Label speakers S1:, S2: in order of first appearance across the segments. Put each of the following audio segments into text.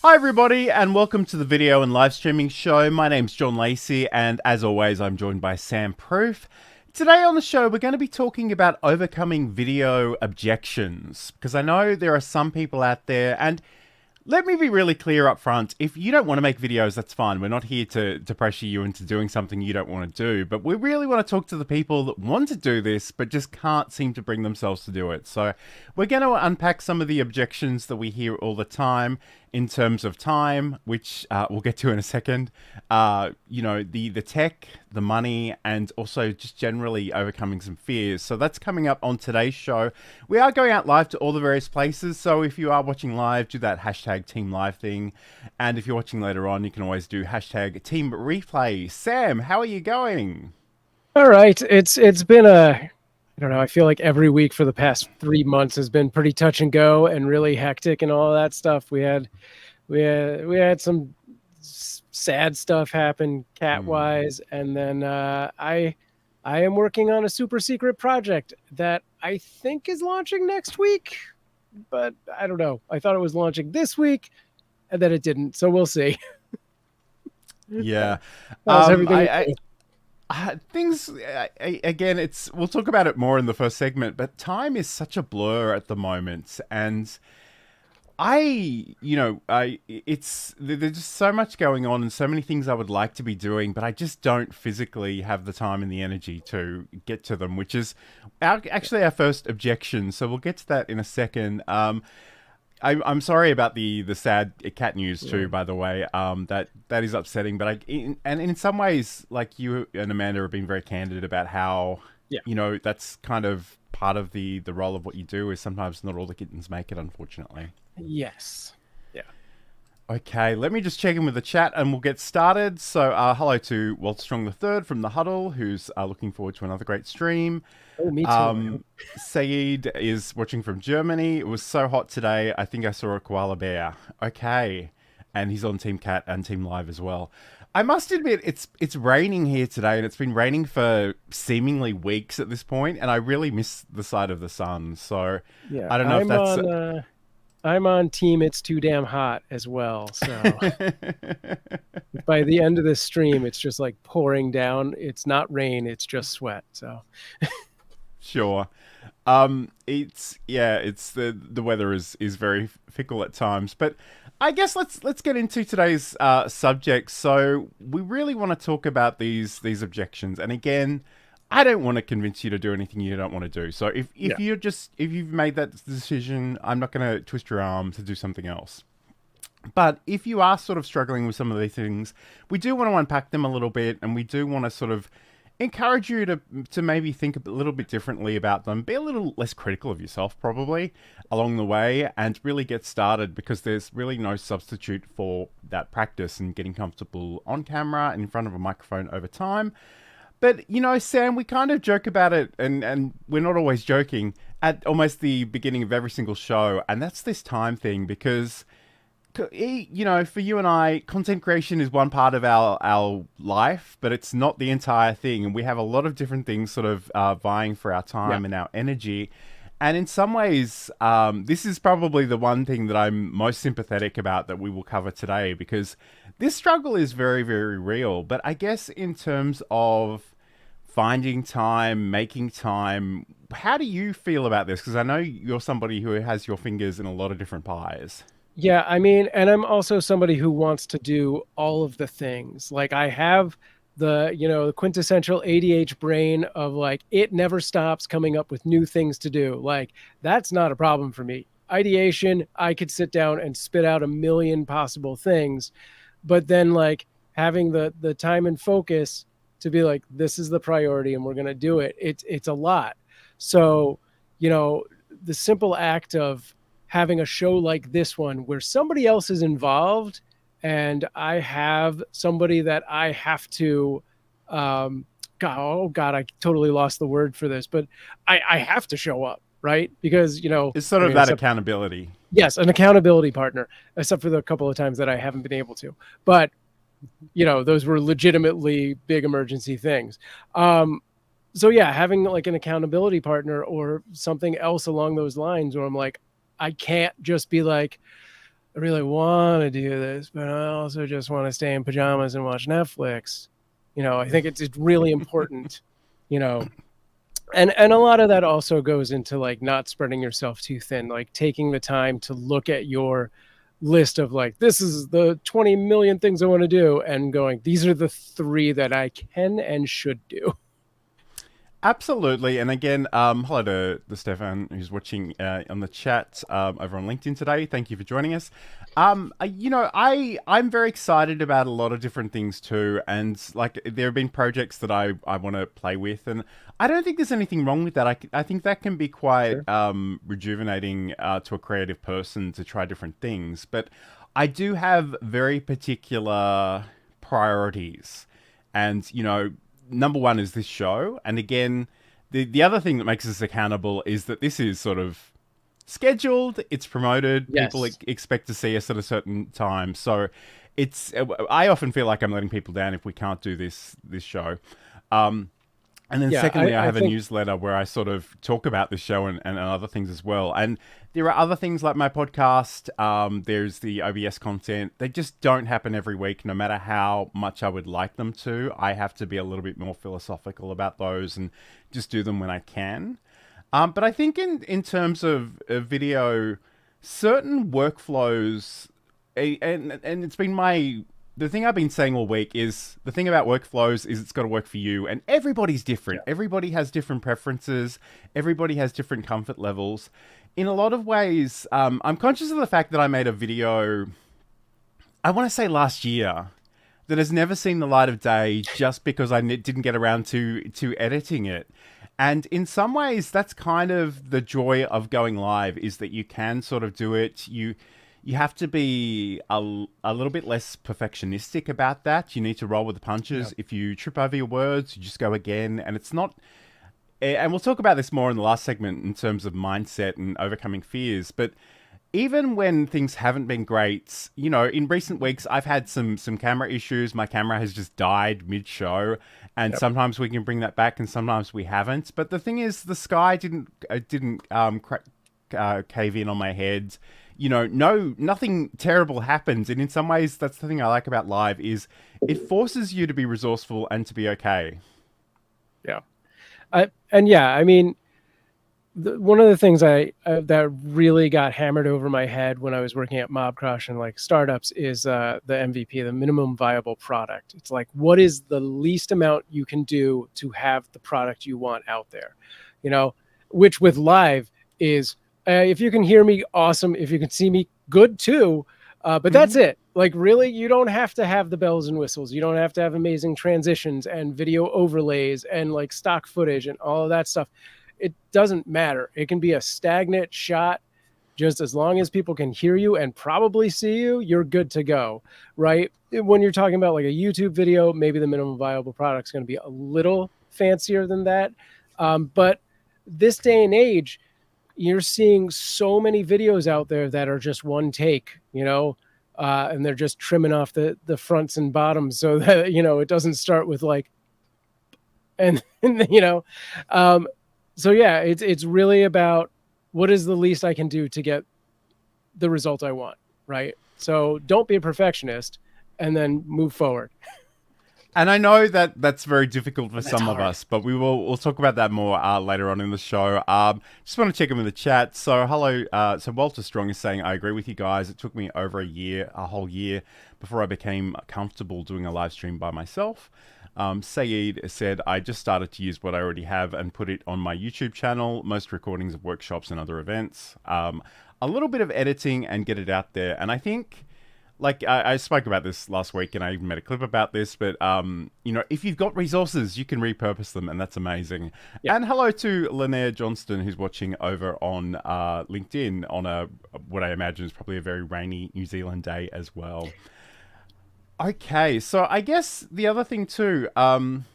S1: Hi everybody and welcome to the video and live streaming show. My name's John Lacey and as always I'm joined by Sam Proof. Today on the show we're going to be talking about overcoming video objections because I know there are some people out there, and let me be really clear up front. If you don't want to make videos, that's fine. We're not here to pressure you into doing something you don't want to do. But we really want to talk to the people that want to do this, but just can't seem to bring themselves to do it. So we're going to unpack some of the objections that we hear all the time in terms of time, which we'll get to in a second. The tech, the money, and also just generally overcoming some fears. So that's coming up on today's show. We are going out live to all the various places. So if you are watching live, do that hashtag team live thing. And if you're watching later on, you can always do hashtag team replay. Sam, how are you going?
S2: All right. It's been I don't know. I feel like every week for the past 3 months has been pretty touch and go and really hectic and all that stuff. We had some sad stuff happen cat wise, and then I am working on a super secret project that I think is launching next week, but I don't know. I thought it was launching this week, and then it didn't. So we'll see.
S1: Yeah.
S2: How's everything?
S1: Things again, we'll talk about it more in the first segment, but time is such a blur at the moment, and there's just so much going on and so many things I would like to be doing, but I just don't physically have the time and the energy to get to them, which is actually our first objection. So we'll get to that in a second. I'm sorry about the sad cat news too, by the way. That is upsetting, but in some ways, like, you and Amanda have been very candid about how, that's kind of part of the role of what you do, is sometimes not all the kittens make it, unfortunately.
S2: Yes. Yeah.
S1: Okay, let me just check in with the chat and we'll get started. So hello to Walt Strong III from the Huddle, who's looking forward to another great stream.
S2: Oh, me too.
S1: Saeed is watching from Germany. It was so hot today, I think I saw a koala bear. Okay. And he's on Team Cat and Team Live as well. I must admit, it's raining here today, and it's been raining for seemingly weeks at this point, and I really miss the sight of the sun. So
S2: yeah,
S1: I don't know if that's...
S2: I'm on team it's too damn hot as well. So by the end of this stream, it's just like pouring down. It's not rain, it's just sweat. So
S1: sure. It's the weather is very fickle at times, but I guess let's get into today's subject. So we really want to talk about these objections, and again, I don't want to convince you to do anything you don't want to do. So if you've made that decision, I'm not going to twist your arm to do something else. But if you are sort of struggling with some of these things, we do want to unpack them a little bit, and we do want to sort of encourage you to maybe think a little bit differently about them, be a little less critical of yourself probably along the way, and really get started, because there's really no substitute for that practice and getting comfortable on camera and in front of a microphone over time. But, Sam, we kind of joke about it, and we're not always joking, at almost the beginning of every single show, and that's this time thing, because, for you and I, content creation is one part of our life, but it's not the entire thing, and we have a lot of different things sort of vying for our time and our energy. And in some ways, this is probably the one thing that I'm most sympathetic about that we will cover today, because this struggle is very, very real. But I guess in terms of finding time, making time, how do you feel about this? Because I know you're somebody who has your fingers in a lot of different pies.
S2: yeah, I mean, and I'm also somebody who wants to do all of the things. Like, I have the quintessential ADH brain of, like, it never stops coming up with new things to do. Like, that's not a problem for me. Ideation, I could sit down and spit out a million possible things, but then, like, having the time and focus to be like, this is the priority and we're going to do it. It's a lot. So, the simple act of having a show like this one where somebody else is involved, and I have somebody that I have to, I totally lost the word for this, but I have to show up, right? Because,
S1: it's sort of that accountability.
S2: Yes, an accountability partner, except for the couple of times that I haven't been able to. But, those were legitimately big emergency things. So yeah, having like an accountability partner or something else along those lines where I'm like, I can't just be like, I really want to do this, but I also just want to stay in pajamas and watch Netflix. I think it's really important, you know, and a lot of that also goes into like not spreading yourself too thin, like taking the time to look at your list of like, this is the 20 million things I want to do, and going, these are the three that I can and should do.
S1: Absolutely, and again, hello to the Stefan who's watching on the chat over on LinkedIn today. Thank you for joining us. I'm very excited about a lot of different things too, and like there have been projects that I want to play with, and I don't think there's anything wrong with that. I think that can be quite
S2: Sure.
S1: rejuvenating to a creative person to try different things, but I do have very particular priorities, and number one is this show. And again, the other thing that makes us accountable is that this is sort of scheduled, it's promoted, people
S2: Yes.
S1: expect to see us at a certain time. So it's I often feel like I'm letting people down if we can't do this show. Um, and then
S2: Yeah.
S1: secondly, I
S2: I
S1: have a
S2: think,
S1: newsletter where I sort of talk about this show and other things as well. And there are other things like my podcast. There's the OBS content. They just don't happen every week, no matter how much I would like them to. I have to be a little bit more philosophical about those and just do them when I can. But I think in terms of video, certain workflows, and it's been the thing I've been saying all week is the thing about workflows is it's got to work for you, and everybody's different.
S2: yeah.
S1: Everybody has different preferences. Everybody has different comfort levels. In a lot of ways, I'm conscious of the fact that I made a video, I want to say last year, that has never seen the light of day just because I didn't get around to editing it. And in some ways, that's kind of the joy of going live, is that you can sort of do it. You have to be a little bit less perfectionistic about that. You need to roll with the
S2: Yeah.
S1: punches. If you trip over your words, you just go again. And it's not, and we'll talk about this more in the last segment in terms of mindset and overcoming fears. But even when things haven't been great, in recent weeks, I've had some camera issues. My camera has just died mid-show, and
S2: Yep.
S1: sometimes we can bring that back, and sometimes we haven't. But the thing is, the sky didn't cave in on my head. No, nothing terrible happens, and in some ways, that's the thing I like about live is it forces you to be resourceful and to be okay.
S2: Yeah. And yeah, I mean, one of the things that really got hammered over my head when I was working at Mobcrush and like startups is the MVP, the minimum viable product. It's like, what is the least amount you can do to have the product you want out there? You know, which with live is, if you can hear me, awesome. If you can see me, good too. But that's
S1: Mm-hmm.
S2: it. Like, really, you don't have to have the bells and whistles. You don't have to have amazing transitions and video overlays and like stock footage and all of that stuff. It doesn't matter. It can be a stagnant shot. Just as long as people can hear you and probably see you, you're good to go, right? When you're talking about like a YouTube video, maybe the minimum viable product is going to be a little fancier than that. But this day and age, you're seeing so many videos out there that are just one take, and they're just trimming off the fronts and bottoms so that it doesn't start with like, and um, so yeah, it's really about what is the least I can do to get the result I want, right? So don't be a perfectionist, and then move forward.
S1: And I know that that's very difficult for
S2: That's
S1: some of
S2: hard.
S1: us, but we'll talk about that more later on in the show. Just want to check in with the chat. So hello. So Walter Strong is saying, I agree with you guys. It took me over a whole year, before I became comfortable doing a live stream by myself. Saeed said, I just started to use what I already have and put it on my YouTube channel, most recordings of workshops and other events. A little bit of editing and get it out there. And I think, like I spoke about this last week, and I even made a clip about this. But if you've got resources, you can repurpose them, and that's amazing.
S2: Yeah.
S1: And hello to Linnea Johnston, who's watching over on LinkedIn on what I imagine is probably a very rainy New Zealand day as well. Okay, so I guess the other thing too, and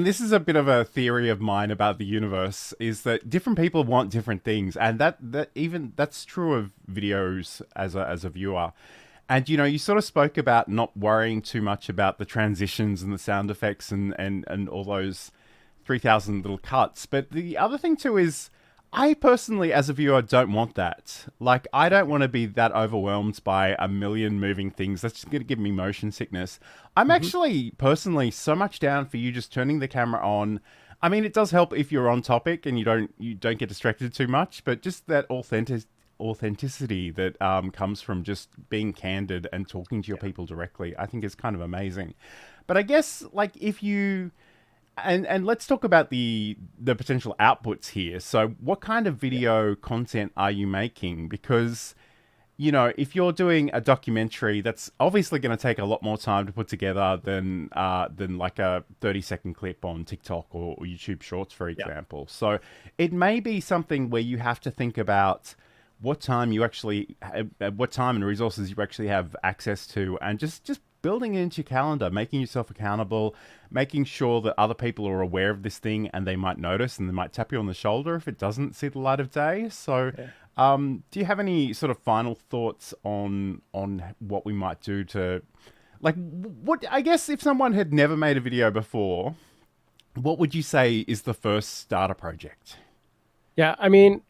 S1: this is a bit of a theory of mine about the universe, is that different people want different things, and that's true of videos as a viewer. And you sort of spoke about not worrying too much about the transitions and the sound effects and all those 3,000 little cuts. But the other thing too is, I personally, as a viewer, don't want that. Like, I don't want to be that overwhelmed by a million moving things. That's just going to give me motion sickness. I'm
S2: Hmm.
S1: actually personally so much down for you just turning the camera on. I mean, it does help if you're on topic and you don't get distracted too much, but just that authenticity that comes from just being candid and talking to your people directly, I think is kind of amazing. But I guess like if you and let's talk about the potential outputs here. So, what kind of
S2: Yeah.
S1: video content are you making? Because if you're doing a documentary, that's obviously going to take a lot more time to put together than like a 30-second clip on TikTok or YouTube Shorts, for
S2: Yeah.
S1: example. So, it may be something where you have to think about what time and resources you actually have access to, and just building it into your calendar, making yourself accountable, making sure that other people are aware of this thing and they might notice and they might tap you on the shoulder if it doesn't see the light of day. So,
S2: Yeah.
S1: do you have any sort of final thoughts on what we might do to, like, what I guess if someone had never made a video before, what would you say is the first starter project?
S2: Yeah. I mean,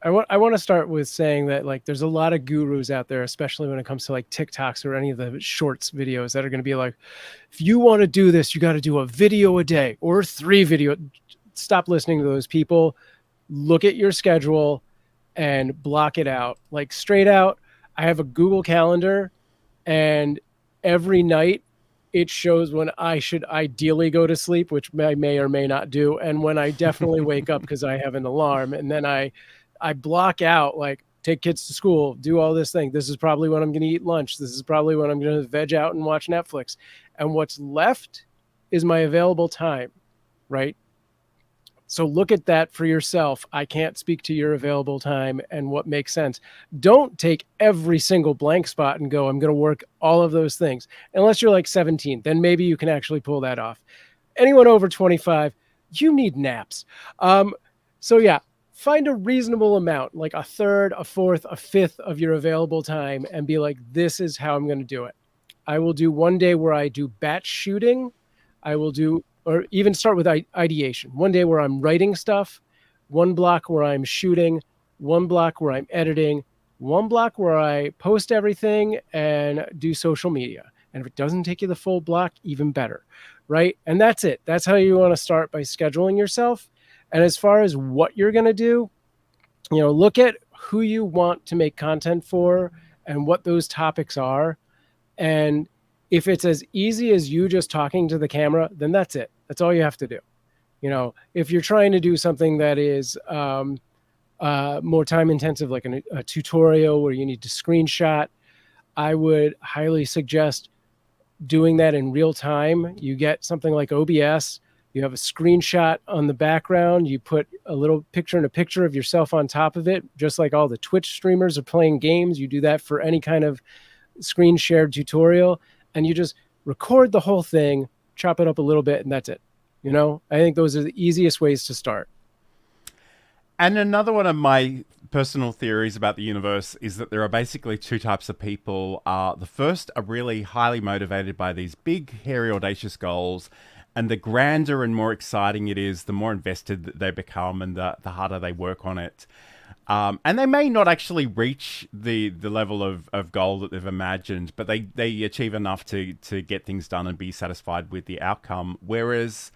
S2: I want to start with saying that like there's a lot of gurus out there, especially when it comes to like TikToks or any of the shorts videos that are going to be like, if you want to do this, you got to do a video a day or 3 video. Stop listening to those people. Look at your schedule and block it out. Like straight out, I have a Google Calendar, and every night it shows when I should ideally go to sleep, which I may or may not do, and when I definitely wake up because I have an alarm. And then I block out like take kids to school, do all this thing. This is probably when I'm going to eat lunch. This is probably when I'm going to veg out and watch Netflix. And what's left is my available time, right? So look at that for yourself. I can't speak to your available time and what makes sense. Don't take every single blank spot and go, I'm going to work all of those things. Unless you're like 17, then maybe you can actually pull that off. Anyone over 25, you need naps. So yeah, find a reasonable amount, like a third, a fourth, a fifth of your available time, and be like, this is how I'm going to do it. I will do one day where I do batch shooting. I will do, or even start with ideation. One day where I'm writing stuff, one block where I'm shooting, one block where I'm editing, one block where I post everything and do social media. And if it doesn't take you the full block, even better, right? And that's it. That's how you want to start, by scheduling yourself. And as far as what you're going to do, look at who you want to make content for and what those topics are. And if it's as easy as you just talking to the camera, then that's it. That's all you have to do. If you're trying to do something that is more time intensive, like a tutorial where you need to screenshot, I would highly suggest doing that in real time. You get something like OBS. You have a screenshot on the background. You put a little picture in a picture of yourself on top of it, just like all the Twitch streamers are playing games. You do that for any kind of screen shared tutorial, and you just record the whole thing, chop it up a little bit, and that's it. I think those are the easiest ways to start.
S1: And another one of my personal theories about the universe is that there are basically two types of people. The first are really highly motivated by these big, hairy, audacious goals. And the grander and more exciting it is, the more invested that they become and the harder they work on it. And they may not actually reach the level of goal that they've imagined, but they achieve enough to get things done and be satisfied with the outcome. Whereas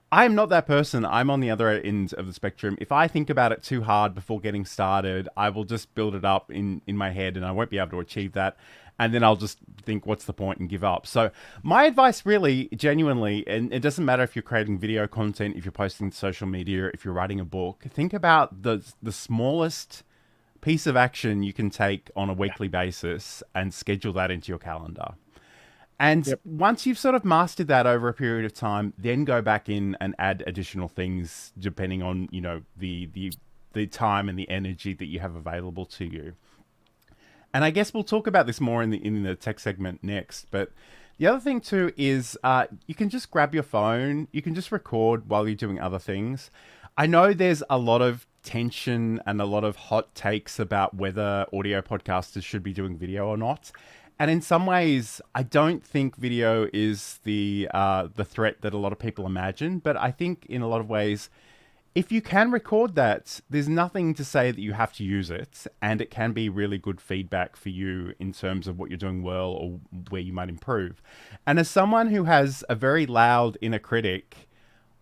S1: I'm not that person. I'm on the other end of the spectrum. If I think about it too hard before getting started, I will just build it up in my head and I won't be able to achieve that. And then I'll just think, what's the point, and give up. So my advice really, genuinely, and it doesn't matter if you're creating video content, if you're posting to social media, if you're writing a book, think about the smallest piece of action you can take on a weekly basis and schedule that into your calendar. And
S2: Yep.
S1: once you've sort of mastered that over a period of time, then go back in and add additional things depending on, the time and the energy that you have available to you. And I guess we'll talk about this more in the tech segment next. But the other thing too is you can just grab your phone. You can just record while you're doing other things. I know there's a lot of tension and a lot of hot takes about whether audio podcasters should be doing video or not. And in some ways, I don't think video is the threat that a lot of people imagine. But I think in a lot of ways, if you can record that, there's nothing to say that you have to use it, and it can be really good feedback for you in terms of what you're doing well or where you might improve. And as someone who has a very loud inner critic,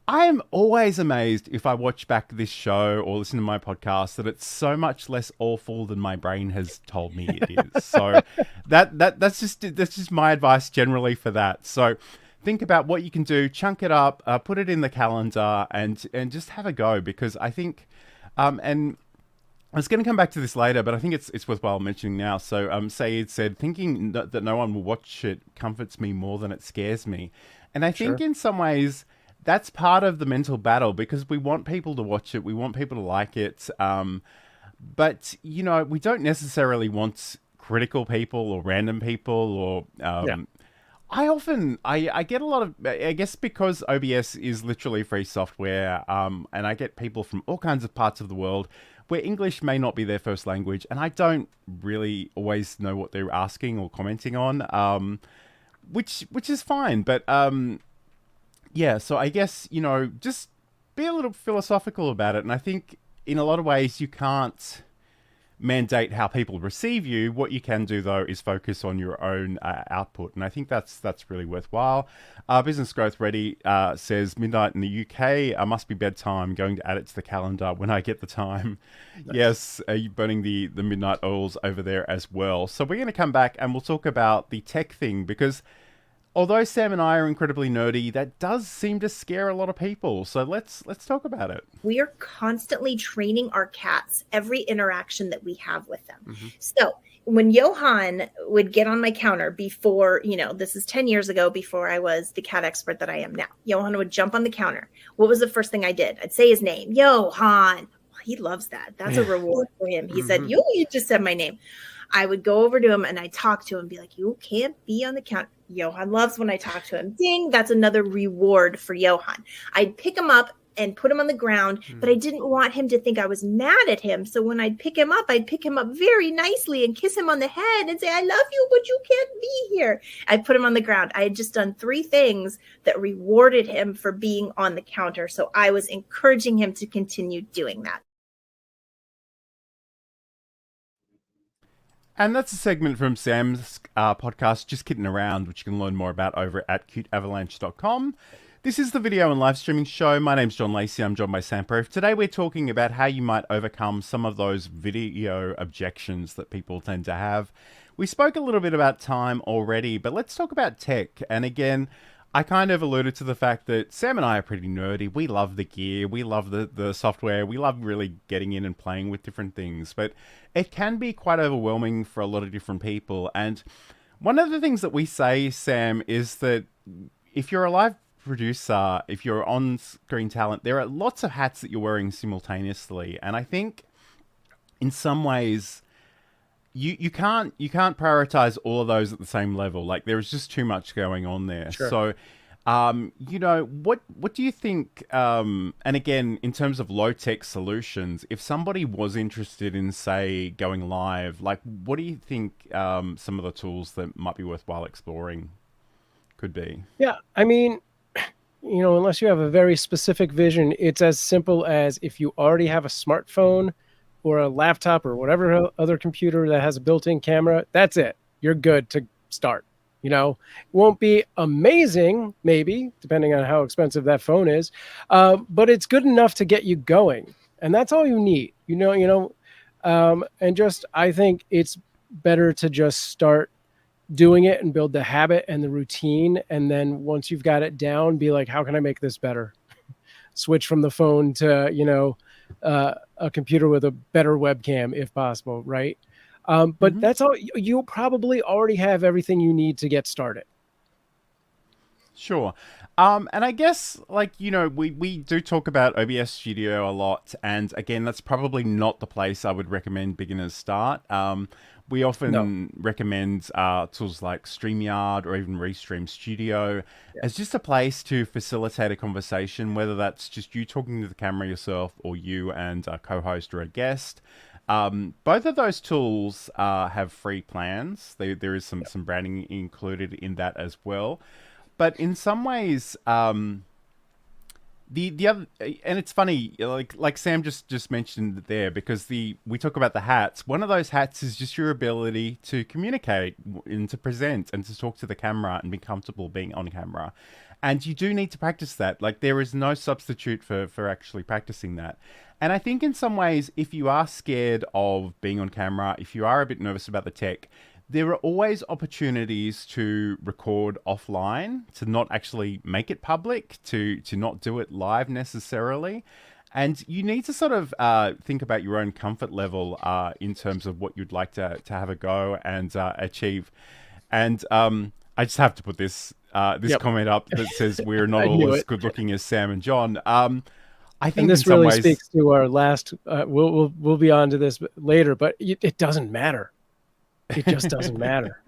S1: I am always amazed if I watch back this show or listen to my podcast that it's so much less awful than my brain has told me it is. So that's just my advice generally for that. So think about what you can do, chunk it up, put it in the calendar, and just have a go, because I think, and I was going to come back to this later, but I think it's worthwhile mentioning now. So Saeed said, thinking that no one will watch it comforts me more than it scares me. And I think
S2: Sure.
S1: in some ways that's part of the mental battle, because we want people to watch it, we want people to like it, but we don't necessarily want critical people or random people or
S2: Yeah.
S1: I get a lot of, I guess because OBS is literally free software, and I get people from all kinds of parts of the world where English may not be their first language, and I don't really always know what they're asking or commenting on, which is fine, but yeah. So I guess just be a little philosophical about it, and I think in a lot of ways you can't mandate how people receive you. What you can do though is focus on your own output, and I think that's really worthwhile. Business Growth Ready says midnight in the UK. Must be bedtime. Going to add it to the calendar when I get the time.
S2: Nice.
S1: Yes, you burning the midnight oils over there as well. So we're going to come back and we'll talk about the tech thing, because although Sam and I are incredibly nerdy, that does seem to scare a lot of people. So let's talk about it.
S3: We are constantly training our cats every interaction that we have with them. So when Johan would get on my counter before, this is 10 years ago, before I was the cat expert that I am now, Johan would jump on the counter. What was the first thing I did? I'd say his name, Johan. He loves that. That's a reward for him. He said, you just said my name. I would go over to him and I'd talk to him and be like, you can't be on the counter. Johan loves when I talk to him. Ding, that's another reward for Johan. I'd pick him up and put him on the ground, but I didn't want him to think I was mad at him. So when I'd pick him up very nicely and kiss him on the head and say, I love you, but you can't be here. I'd put him on the ground. I had just done 3 things that rewarded him for being on the counter. So I was encouraging him to continue doing that.
S1: And that's a segment from Sam's podcast, Just Kidding Around, which you can learn more about over at cuteavalanche.com. This is the video and live streaming show. My name's John Lacey. I'm joined by Sam Proof. Today we're talking about how you might overcome some of those video objections that people tend to have. We spoke a little bit about time already, but let's talk about tech. And again, I kind of alluded to the fact that Sam and I are pretty nerdy. We love the gear. We love the software. We love really getting in and playing with different things. But it can be quite overwhelming for a lot of different people. And one of the things that we say, Sam, is that if you're a live producer, if you're on-screen talent, there are lots of hats that you're wearing simultaneously. And I think in some ways you can't prioritize all of those at the same level. Like there's just too much going on there.
S2: Sure.
S1: So what do you think, and again, in terms of low tech solutions, if somebody was interested in, say, going live, like what do you think some of the tools that might be worthwhile exploring could be?
S2: Yeah. I mean, unless you have a very specific vision, it's as simple as if you already have a smartphone or a laptop or whatever other computer that has a built-in camera, that's it. You're good to start. It won't be amazing, maybe, depending on how expensive that phone is, but it's good enough to get you going. And that's all you need, and just, I think it's better to just start doing it and build the habit and the routine. And then once you've got it down, be like, how can I make this better? Switch from the phone to, a computer with a better webcam if possible. Right. But that's all. You'll probably already have everything you need to get started.
S1: Sure. And I guess, we do talk about OBS Studio a lot. And again, that's probably not the place I would recommend beginners start. We often recommend tools like StreamYard or even Restream Studio as just a place to facilitate a conversation, whether that's just you talking to the camera yourself or you and a co-host or a guest. Both of those tools have free plans. There is some branding included in that as well. But in some ways, The other, and it's funny, like Sam just mentioned there, because we talk about the hats. One of those hats is just your ability to communicate and to present and to talk to the camera and be comfortable being on camera. And you do need to practice that. Like, there is no substitute for actually practicing that. And I think in some ways, if you are scared of being on camera, if you are a bit nervous about the tech, there are always opportunities to record offline, to not actually make it public, to not do it live necessarily. And you need to sort of think about your own comfort level in terms of what you'd like to have a go and achieve. And I just have to put this comment up that says we're not all as good looking as Sam and John. I think
S2: and this really speaks to our last. We'll be on to this later, but it doesn't matter. It just doesn't matter.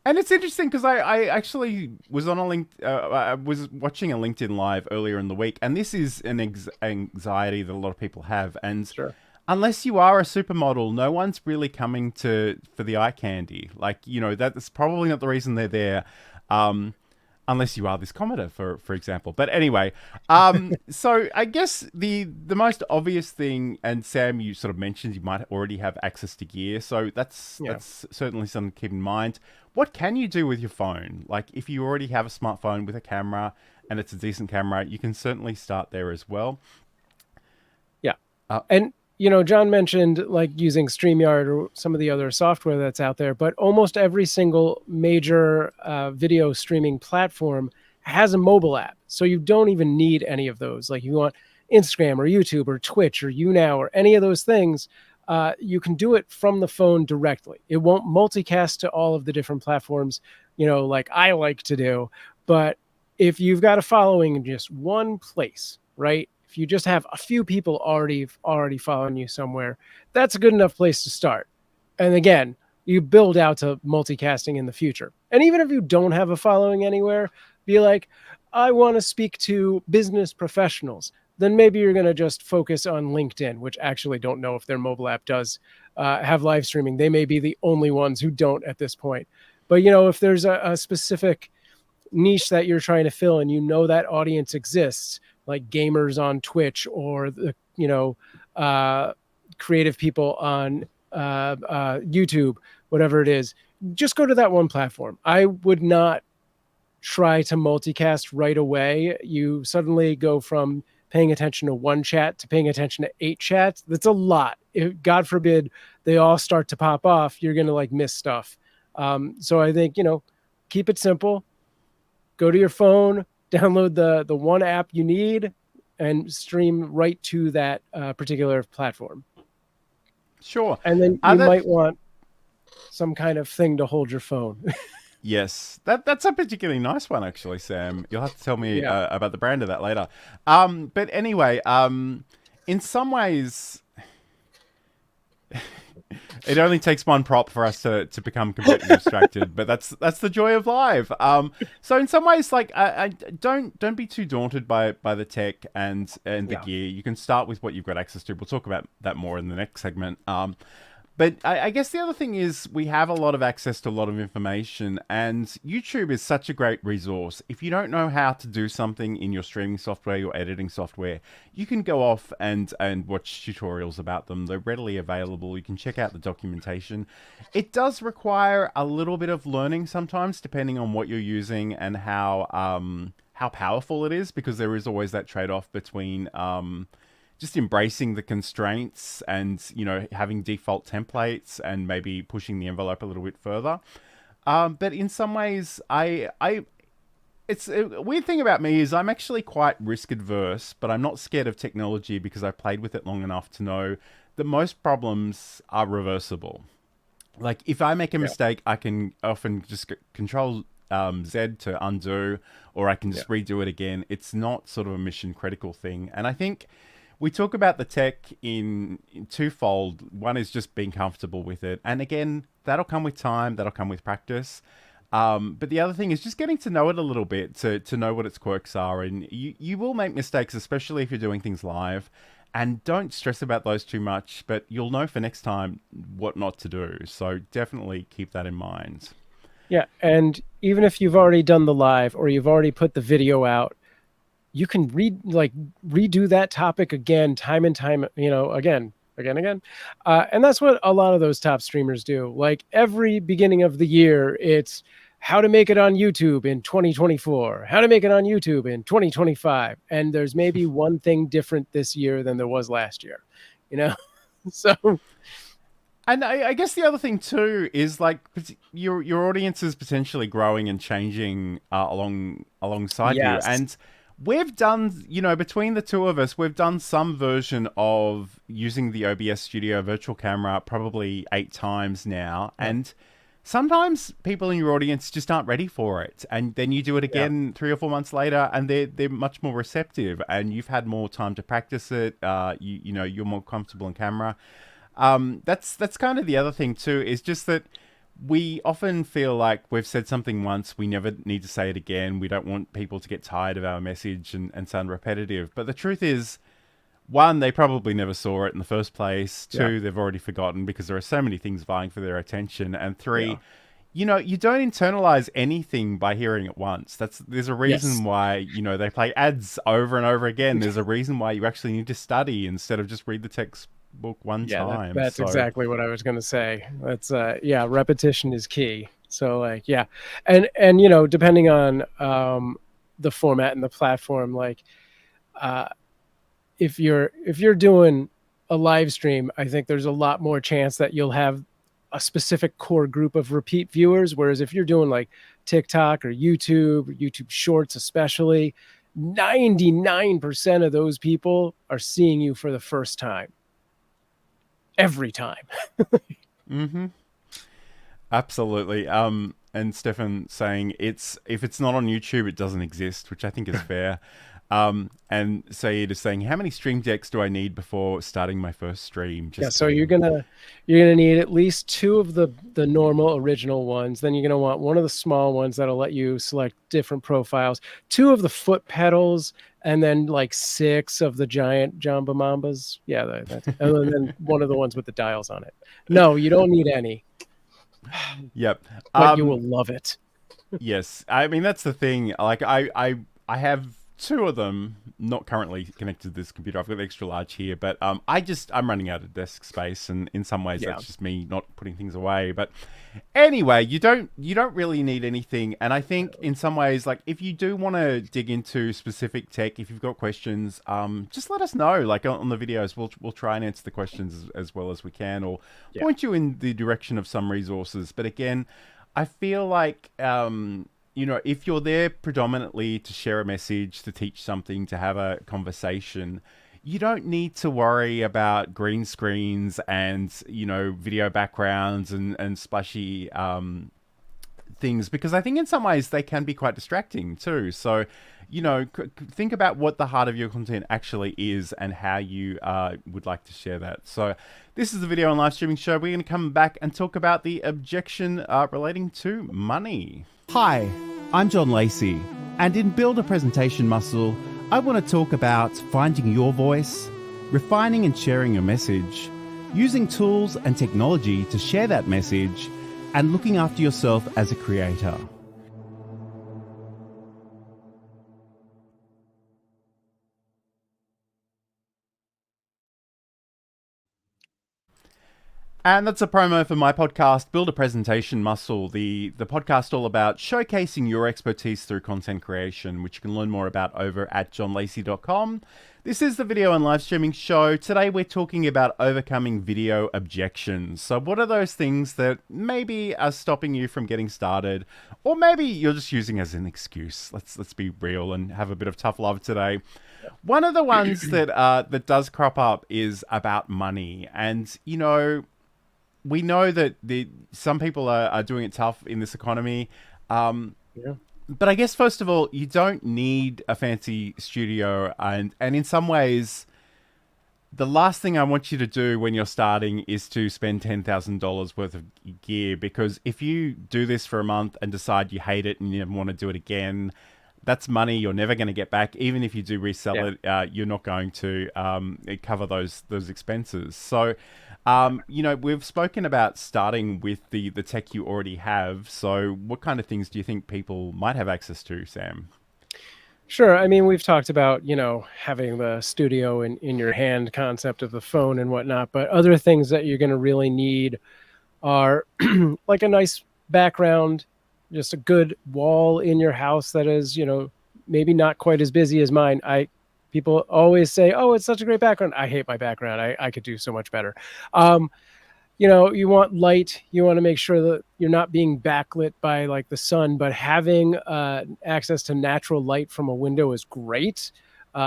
S1: And it's interesting because I actually was on a I was watching a LinkedIn Live earlier in the week, and this is an anxiety that a lot of people have. And
S2: sure.
S1: Unless you are a supermodel, no one's really coming for the eye candy. Like, that's probably not the reason they're there. Unless you are this commenter, for example. But anyway, so I guess the most obvious thing, and Sam, you sort of mentioned you might already have access to gear, so that's certainly something to keep in mind. What can you do with your phone? Like, if you already have a smartphone with a camera and it's a decent camera, you can certainly start there as well.
S2: Yeah, and John mentioned like using StreamYard or some of the other software that's out there, but almost every single major video streaming platform has a mobile app. So you don't even need any of those. Like, you want Instagram or YouTube or Twitch or YouNow or any of those things, you can do it from the phone directly. It won't multicast to all of the different platforms, like I like to do. But if you've got a following in just one place, right? If you just have a few people already following you somewhere, that's a good enough place to start. And again, you build out to multicasting in the future. And even if you don't have a following anywhere, be like, I want to speak to business professionals. Then maybe you're going to just focus on LinkedIn, which actually don't know if their mobile app does have live streaming. They may be the only ones who don't at this point. But, if there's a specific niche that you're trying to fill and that audience exists, like gamers on Twitch or the creative people on YouTube, whatever it is, just go to that one platform. I would not try to multicast right away. You suddenly go from paying attention to one chat to paying attention to 8 chats. That's a lot. If, God forbid, they all start to pop off, you're going to miss stuff. So I think, keep it simple. Go to your phone, download the one app you need, and stream right to that particular platform.
S1: Sure.
S2: And then you might want some kind of thing to hold your phone.
S1: Yes, that's a particularly nice one, actually, Sam. You'll have to tell me about the brand of that later. But anyway, in some ways, it only takes one prop for us to become completely distracted, but that's the joy of live. So in some ways, like, I don't be too daunted by the tech and the gear. You can start with what you've got access to. We'll talk about that more in the next segment. But I guess the other thing is we have a lot of access to a lot of information, and YouTube is such a great resource. If you don't know how to do something in your streaming software, your editing software, you can go off and watch tutorials about them. They're readily available. You can check out the documentation. It does require a little bit of learning sometimes, depending on what you're using and how powerful it is, because there is always that trade-off between just embracing the constraints and, having default templates and maybe pushing the envelope a little bit further. But in some ways, it's a weird thing about me is I'm actually quite risk adverse, but I'm not scared of technology because I played with it long enough to know that most problems are reversible. Like, if I make a mistake, I can often just control Z to undo, or I can just redo it again. It's not sort of a mission critical thing. And I think we talk about the tech in twofold. One is just being comfortable with it. And again, that'll come with time, that'll come with practice. But the other thing is just getting to know it a little bit to know what its quirks are. And you will make mistakes, especially if you're doing things live. And don't stress about those too much, but you'll know for next time what not to do. So definitely keep that in mind.
S2: Yeah, and even if you've already done the live or you've already put the video out, you can redo that topic again, time and time, again. And that's what a lot of those top streamers do. Like every beginning of the year, it's how to make it on YouTube in 2024, how to make it on YouTube in 2025. And there's maybe one thing different this year than there was last year, So,
S1: and I guess the other thing too is like your audience is potentially growing and changing alongside you.
S2: yes.
S1: And we've done, between the two of us, we've done some version of using the OBS Studio virtual camera probably 8 times now. And sometimes people in your audience just aren't ready for it. And then you do it again 3 or 4 months later and they're much more receptive and you've had more time to practice it. You're more comfortable in camera. That's kind of the other thing too, is just that we often feel like we've said something once, we never need to say it again. We don't want people to get tired of our message and sound repetitive. But the truth is, 1, they probably never saw it in the first place. 2, they've already forgotten because there are so many things vying for their attention. And 3, you don't internalize anything by hearing it once. There's a reason why, they play ads over and over again. There's a reason why you actually need to study instead of just read the textbook one time.
S2: That's exactly what I was going to say. That's repetition is key. So and depending on the format and the platform, like if you're doing a live stream, I think there's a lot more chance that you'll have a specific core group of repeat viewers, whereas if you're doing like TikTok or YouTube Shorts especially, 99% of those people are seeing you for the first time. Every time.
S1: Absolutely. And Stefan saying if it's not on YouTube, it doesn't exist, which I think is fair. And Saeed is saying, how many stream decks do I need before starting my first stream?
S2: So you're gonna need at least 2 of the normal original ones. Then you're gonna want one of the small ones that'll let you select different profiles, 2 of the foot pedals, and then like 6 of the giant Jamba Mambas. And then one of the ones with the dials on it. No, you don't need any.
S1: Yep.
S2: But you will love it.
S1: Yes. I mean, that's the thing. Like I have 2 of them, not currently connected to this computer. I've got the extra large here, but I'm running out of desk space, and in some ways that's just me not putting things away. But anyway, you don't really need anything, and I think in some ways, like if you do want to dig into specific tech, if you've got questions, just let us know. Like on the videos, we'll try and answer the questions as well as we can, or point you in the direction of some resources. But again, I feel like if you're there predominantly to share a message, to teach something, to have a conversation, you don't need to worry about green screens and, video backgrounds and splashy things, because I think in some ways they can be quite distracting too. So, think about what the heart of your content actually is and how you would like to share that. So this is the video and live streaming show. We're going to come back and talk about the objection relating to money.
S4: Hi, I'm John Lacey, and in Build a Presentation Muscle, I want to talk about finding your voice, refining and sharing your message, using tools and technology to share that message, and looking after yourself as a creator.
S1: And that's a promo for my podcast, Build a Presentation Muscle, the podcast all about showcasing your expertise through content creation, which you can learn more about over at johnlacey.com. This is the video and live streaming show. Today we're talking about overcoming video objections. So what are those things that maybe are stopping you from getting started, or maybe you're just using as an excuse? Let's be real and have a bit of tough love today. One of the ones that does crop up is about money, and we know that some people are doing it tough in this economy. But I guess, first of all, you don't need a fancy studio. And in some ways, the last thing I want you to do when you're starting is to spend $10,000 worth of gear. Because if you do this for a month and decide you hate it and you never want to do it again, that's money you're never going to get back. Even if you do resell it, you're not going to cover those expenses. So, we've spoken about starting with the tech you already have. So what kind of things do you think people might have access to, Sam?
S2: Sure. I mean, we've talked about, having the studio in your hand concept of the phone and whatnot, but other things that you're going to really need are like a nice background, just a good wall in your house that is, maybe not quite as busy as mine. People always say, "Oh, it's such a great background." I hate my background. I could do so much better. Um, you want light. You want to make sure that you're not being backlit by like the sun, but having access to natural light from a window is great.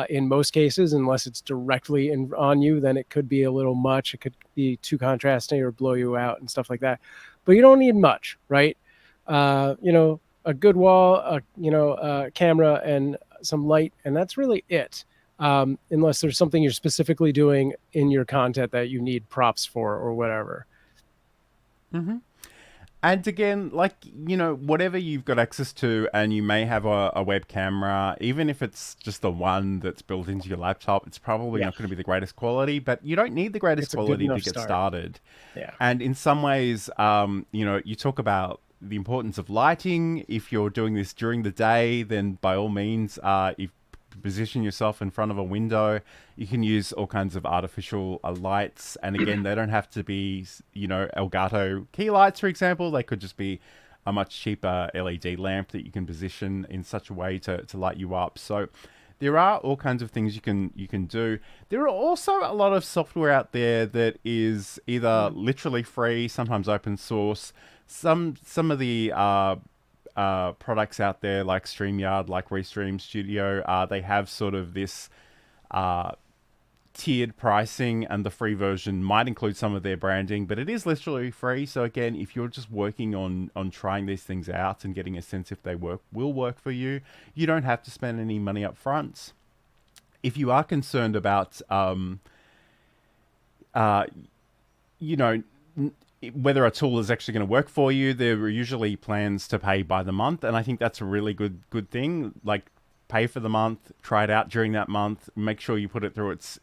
S2: In most cases, unless it's directly on you, then it could be a little much. It could be too contrasting or blow you out and stuff like that. But you don't need much, right? A good wall, a camera, and some light, and that's really it. Unless there's something you're specifically doing in your content that you need props for or whatever.
S1: Mm-hmm. And again, like, whatever you've got access to, and you may have a web camera, even if it's just the one that's built into your laptop, it's probably not going to be the greatest quality, but you don't need the greatest quality to get started.
S2: Yeah.
S1: And in some ways, you talk about the importance of lighting. If you're doing this during the day, then by all means, if position yourself in front of a window, you can use all kinds of artificial lights, and again, they don't have to be Elgato key lights, for example. They could just be a much cheaper LED lamp that you can position in such a way to light you up. So there are all kinds of things you can do. There are also a lot of software out there that is either literally free, sometimes open source. Some of the products out there like StreamYard, like Restream Studio, they have sort of this tiered pricing, and the free version might include some of their branding, but it is literally free. So again, if you're just working on trying these things out and getting a sense if they will work for you, you don't have to spend any money up front. If you are concerned about whether a tool is actually going to work for you, there are usually plans to pay by the month, and I think that's a really good thing. Like, pay for the month, try it out during that month, make sure you put it through its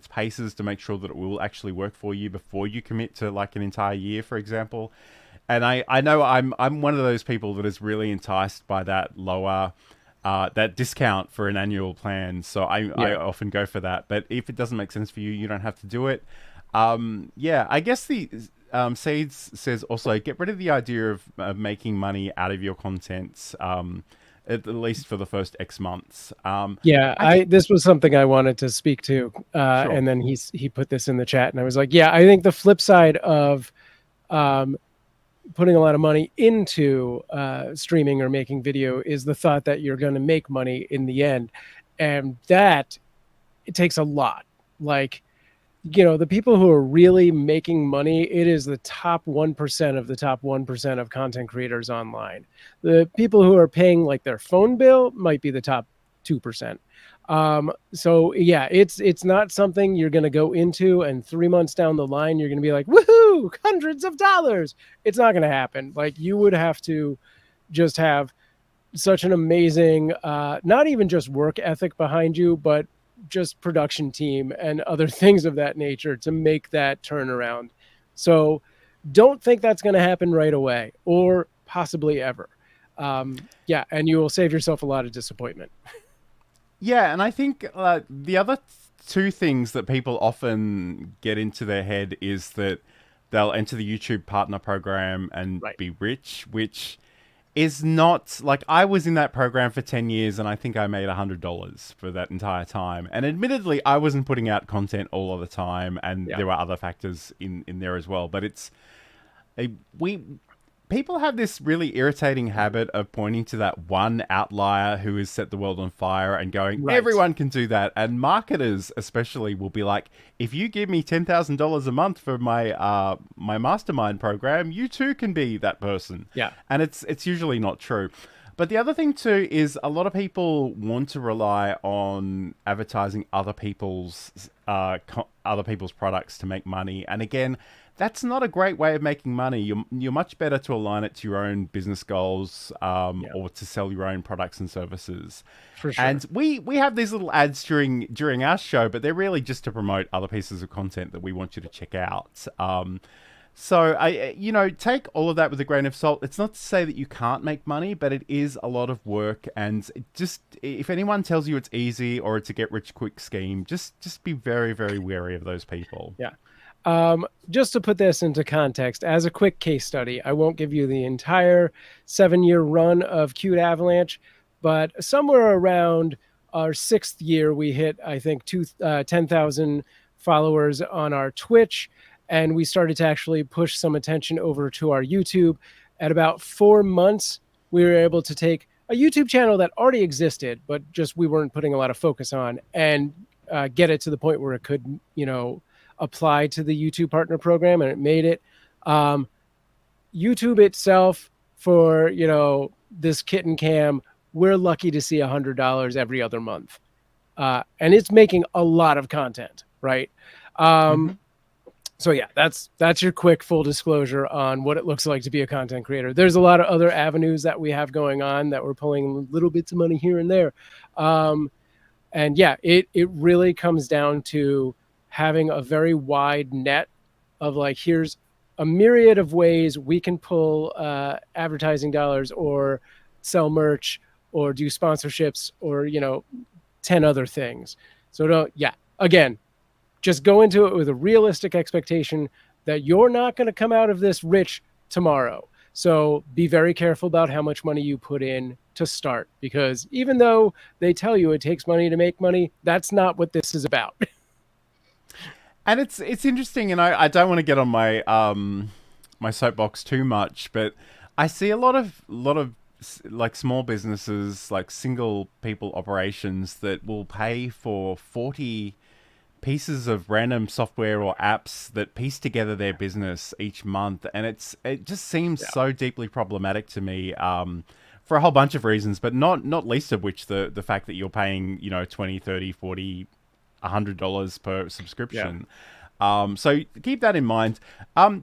S1: paces to make sure that it will actually work for you before you commit to like an entire year, for example. And I know I'm one of those people that is really enticed by that lower that discount for an annual plan, so I often go for that. But if it doesn't make sense for you, you don't have to do it. I guess the Seeds says also, get rid of the idea of making money out of your content, at least for the first X months.
S2: This was something I wanted to speak to,
S1: Sure.
S2: And then he put this in the chat, and I was like, I think the flip side of putting a lot of money into streaming or making video is the thought that you're going to make money in the end, and that it takes a lot. Like, the people who are really making money, it is the top 1% of the top 1% of content creators online. The people who are paying like their phone bill might be the top 2%. It's not something you're going to go into and 3 months down the line, you're going to be like, woohoo, hundreds of dollars. It's not going to happen. Like, you would have to just have such an amazing, not even just work ethic behind you, but just production team and other things of that nature to make that turnaround. So don't think that's going to happen right away or possibly ever. And you will save yourself a lot of disappointment. Yeah,
S1: and I think the other two things that people often get into their head is that they'll enter the YouTube partner program and be rich, which is not, like, I was in that program for 10 years and I think I made $100 for that entire time. And admittedly, I wasn't putting out content all of the time, and there were other factors in there as well. But people have this really irritating habit of pointing to that one outlier who has set the world on fire and going, everyone can do that. And marketers especially will be like, if you give me $10,000 a month for my my mastermind program, you too can be that person.
S2: Yeah.
S1: And it's usually not true. But the other thing too is a lot of people want to rely on advertising other people's products to make money. And again, that's not a great way of making money. You're much better to align it to your own business goals, or to sell your own products and services.
S2: For sure.
S1: And we have these little ads during our show, but they're really just to promote other pieces of content that we want you to check out. So take all of that with a grain of salt. It's not to say that you can't make money, but it is a lot of work. And just if anyone tells you it's easy or it's a get rich quick scheme, just be very, very wary of those people.
S2: Yeah. Just to put this into context, as a quick case study, I won't give you the entire 7-year run of Cute Avalanche, but somewhere around our 6th year, we hit, I think, 10,000 followers on our Twitch, and we started to actually push some attention over to our YouTube. At about 4 months, we were able to take a YouTube channel that already existed, but just we weren't putting a lot of focus on, and get it to the point where it could, apply to the YouTube partner program, and it made it. YouTube itself for, this kitten cam, we're lucky to see $100 every other month. And it's making a lot of content, right? So yeah, that's your quick full disclosure on what it looks like to be a content creator. There's a lot of other avenues that we have going on that we're pulling little bits of money here and there. And yeah, it really comes down to having a very wide net of like, here's a myriad of ways we can pull advertising dollars or sell merch or do sponsorships or, 10 other things. So again, just go into it with a realistic expectation that you're not going to come out of this rich tomorrow. So be very careful about how much money you put in to start, because even though they tell you it takes money to make money, that's not what this is about.
S1: And it's interesting, and I don't want to get on my my soapbox too much, but I see a lot of like small businesses, like single people operations that will pay for 40 pieces of random software or apps that piece together their business each month, and it just seems so deeply problematic to me for a whole bunch of reasons, but not least of which the fact that you're paying $20, $30, $40, $100 per subscription. So keep that in mind.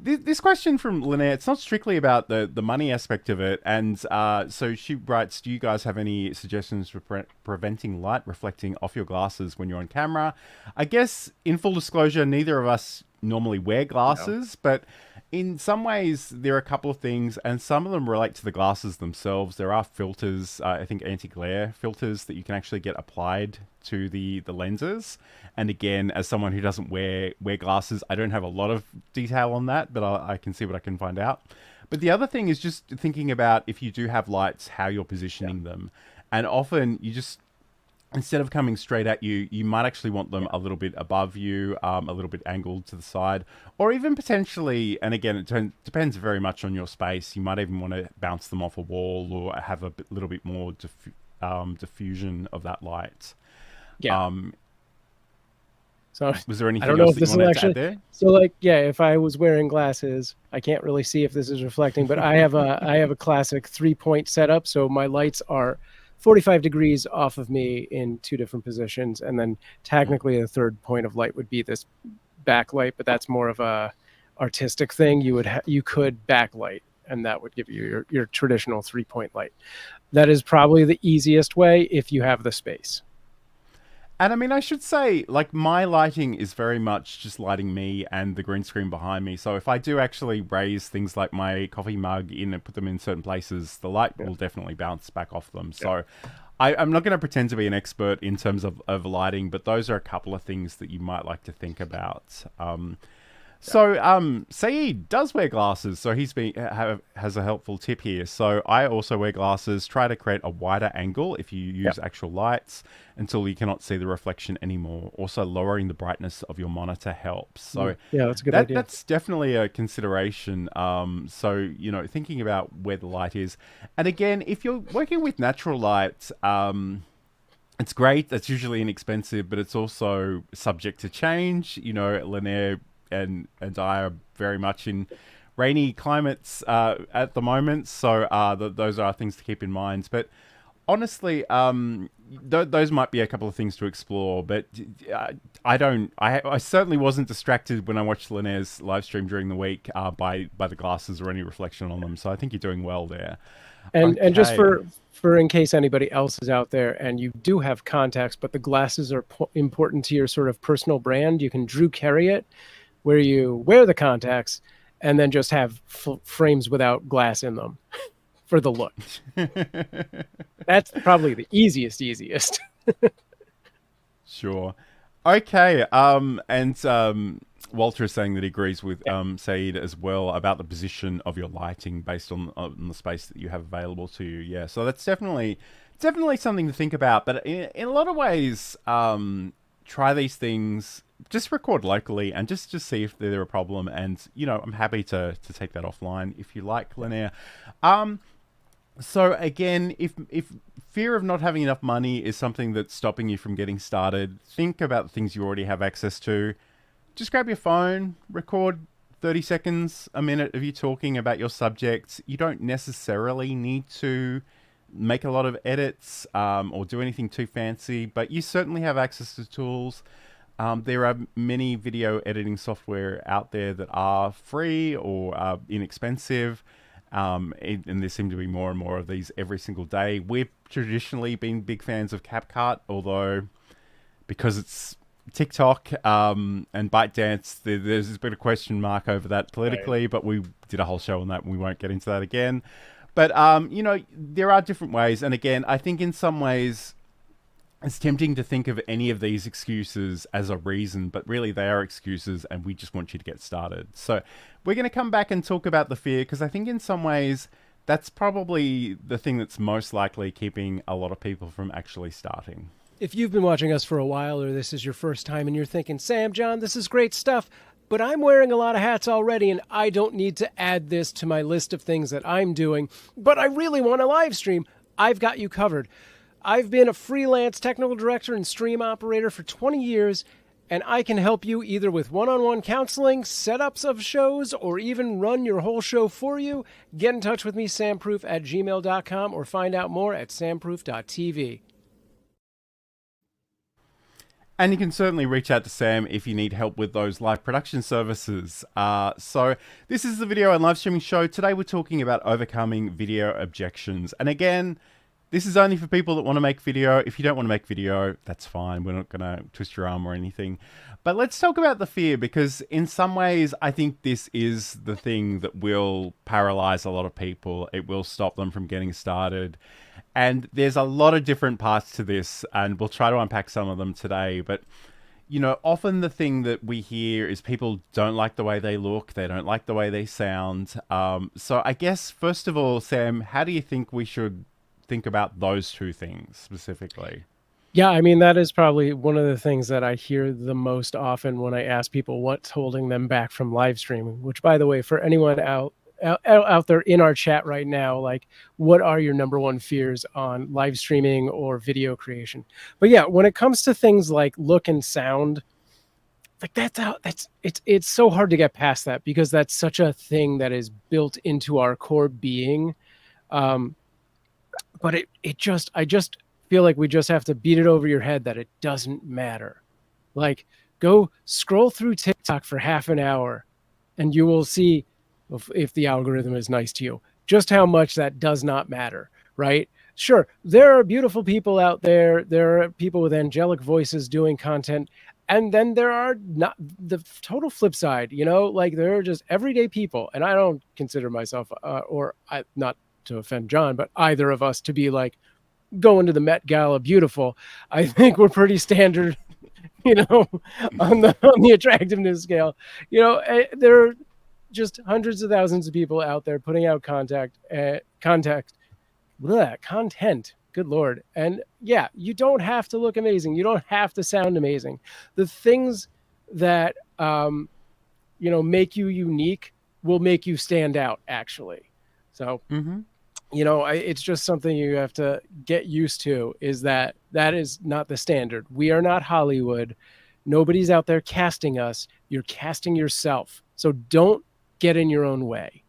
S1: This question from Linnea, it's not strictly about the money aspect of it. And so she writes, do you guys have any suggestions for preventing light reflecting off your glasses when you're on camera? I guess in full disclosure, neither of us normally wear glasses, but in some ways there are a couple of things, and some of them relate to the glasses themselves. There are filters, I think anti-glare filters that you can actually get applied to the lenses. And again, as someone who doesn't wear glasses, I don't have a lot of detail on that, but I can see what I can find out. But the other thing is just thinking about, if you do have lights, how you're positioning them. And often you just, instead of coming straight at you, you might actually want them a little bit above you, a little bit angled to the side, or even potentially, and again, it depends very much on your space, you might even want to bounce them off a wall or have a little bit more diffusion of that light. So was there anything
S2: I don't know
S1: else
S2: if this
S1: that you
S2: will
S1: wanted to
S2: actually,
S1: add there?
S2: So if I was wearing glasses, I can't really see if this is reflecting, but I have a classic 3-point setup. So my lights are 45 degrees off of me in 2 different positions. And then technically the third point of light would be this backlight, but that's more of a artistic thing. You could backlight, and that would give you your traditional 3-point light. That is probably the easiest way if you have the space.
S1: And I mean, I should say, like, my lighting is very much just lighting me and the green screen behind me. So if I do actually raise things like my coffee mug in and put them in certain places, the light will definitely bounce back off them. So I'm not going to pretend to be an expert in terms of lighting, but those are a couple of things that you might like to think about. So Saeed does wear glasses, so he's has a helpful tip here. So I also wear glasses. Try to create a wider angle if you use actual lights until you cannot see the reflection anymore. Also, lowering the brightness of your monitor helps. So
S2: that's a good idea.
S1: That's definitely a consideration. So thinking about where the light is, and again, if you're working with natural light, it's great. That's usually inexpensive, but it's also subject to change. Linnea and I are very much in rainy climates at the moment, so those are things to keep in mind. But honestly, those might be a couple of things to explore. But I certainly wasn't distracted when I watched Linnea's live stream during the week by the glasses or any reflection on them. So I think you're doing well there.
S2: And just for in case anybody else is out there and you do have contacts, but the glasses are important to your sort of personal brand, you can Drew carry it, where you wear the contacts and then just have frames without glass in them for the look. That's probably the easiest.
S1: Sure. Okay. Walter is saying that he agrees with Saeed as well about the position of your lighting based on the space that you have available to you. Yeah. So that's definitely something to think about. But in a lot of ways, try these things. Just record locally and just see if they're a problem. And I'm happy to take that offline if you like, Linnea. So again, if fear of not having enough money is something that's stopping you from getting started, think about the things you already have access to. Just grab your phone, record 30 seconds, a minute of you talking about your subject. You don't necessarily need to make a lot of edits or do anything too fancy, but you certainly have access to tools. There are many video editing software out there that are free or inexpensive. And there seem to be more and more of these every single day. We've traditionally been big fans of CapCut, although because it's TikTok and ByteDance, there's a bit of question mark over that politically, right. But we did a whole show on that and we won't get into that again. But, there are different ways. And again, I think in some ways it's tempting to think of any of these excuses as a reason, but really they are excuses and we just want you to get started. So we're going to come back and talk about the fear because I think in some ways that's probably the thing that's most likely keeping a lot of people from actually starting.
S2: If you've been watching us for a while or this is your first time and you're thinking, Sam, John, this is great stuff, but I'm wearing a lot of hats already and I don't need to add this to my list of things that I'm doing, but I really want to live stream, I've got you covered. I've been a freelance technical director and stream operator for 20 years, and I can help you either with one-on-one counseling, setups of shows, or even run your whole show for you. Get in touch with me, samproof@gmail.com, or find out more at samproof.tv.
S1: And you can certainly reach out to Sam if you need help with those live production services. So this is the video and live streaming show. Today we're talking about overcoming video objections. And again, this is only for people that want to make video. If you don't want to make video, that's fine. We're not going to twist your arm or anything. But let's talk about the fear, because in some ways, I think this is the thing that will paralyze a lot of people. It will stop them from getting started. And there's a lot of different parts to this, and we'll try to unpack some of them today. But, often the thing that we hear is people don't like the way they look. They don't like the way they sound. So I guess, first of all, Sam, how do you think we should think about those two things specifically?
S2: Yeah, I mean, that is probably one of the things that I hear the most often when I ask people what's holding them back from live streaming, which, by the way, for anyone out there in our chat right now, like, what are your number one fears on live streaming or video creation? But yeah, when it comes to things like look and sound, like it's so hard to get past that because that's such a thing that is built into our core being. But I just feel like we just have to beat it over your head that it doesn't matter. Like, go scroll through TikTok for half an hour and you will see, if the algorithm is nice to you, just how much that does not matter, right? Sure, there are beautiful people out there. There are people with angelic voices doing content. And then there are not the total flip side, like there are just everyday people. And I don't consider myself, not to offend John, but either of us to be like going to the Met Gala beautiful. I think we're pretty standard, on the attractiveness scale. There are just hundreds of thousands of people out there putting out content. Good Lord. And yeah, you don't have to look amazing. You don't have to sound amazing. The things that, make you unique will make you stand out, actually. So, it's just something you have to get used to, is that is not the standard. We are not Hollywood. Nobody's out there casting us. You're casting yourself. So don't get in your own way,